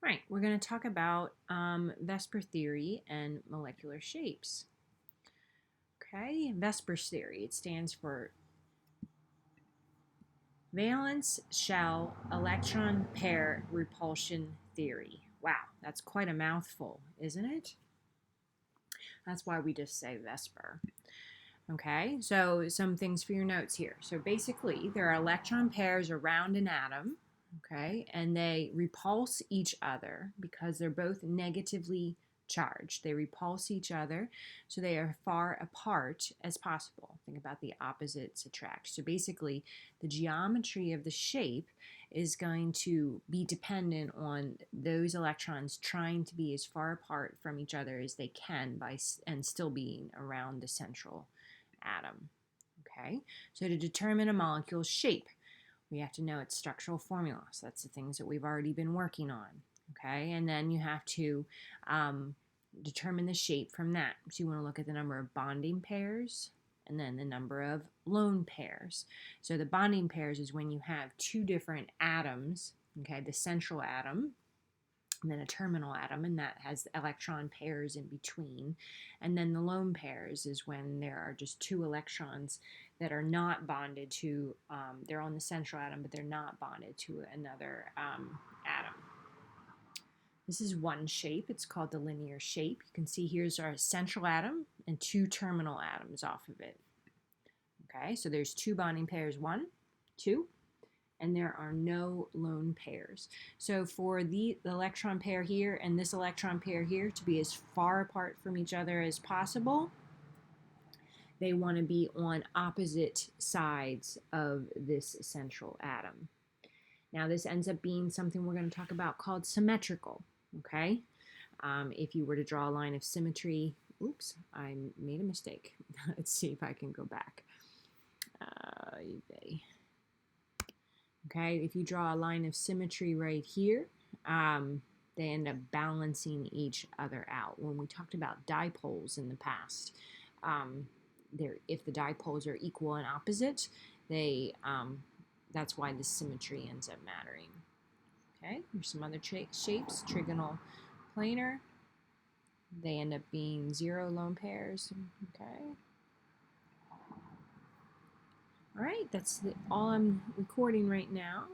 Right, we're going to talk about Vesper theory and molecular shapes. Okay, Vesper's theory, it stands for valence shell electron pair repulsion theory. Wow, that's quite a mouthful, isn't it? That's why we just say Vesper. Okay, so some things for your notes here. So basically, there are electron pairs around an atom, okay, and they repulse each other because they're both negatively charged. They repulse each other, so they are far apart as possible. Think about the opposites attract. So basically, the geometry of the shape is going to be dependent on those electrons trying to be as far apart from each other as they can by and still being around the central atom. Okay, so to determine a molecule's shape, we have to know its structural formula. So that's the things that we've already been working on. Okay, and then you have to determine the shape from that. So you want to look at the number of bonding pairs and then the number of lone pairs. So the bonding pairs is when you have two different atoms, okay, the central atom and then a terminal atom, and that has electron pairs in between. And then the lone pairs is when there are just two electrons that are not bonded to, they're on the central atom, but they're not bonded to another atom. This is one shape. It's called the linear shape. You can see here's our central atom and two terminal atoms off of it. Okay, so there's two bonding pairs, one, two, and there are no lone pairs. So for the electron pair here and this electron pair here to be as far apart from each other as possible, they want to be on opposite sides of this central atom. Now this ends up being something we're going to talk about called symmetrical, okay? If you were to draw a line of symmetry, oops, I made a mistake. Let's see if I can go back. Okay, if you draw a line of symmetry right here, they end up balancing each other out. When we talked about dipoles in the past, if the dipoles are equal and opposite, that's why the symmetry ends up mattering. Okay, here's some other shapes. Trigonal planar. They end up being zero lone pairs. Okay. All right, that's all I'm recording right now.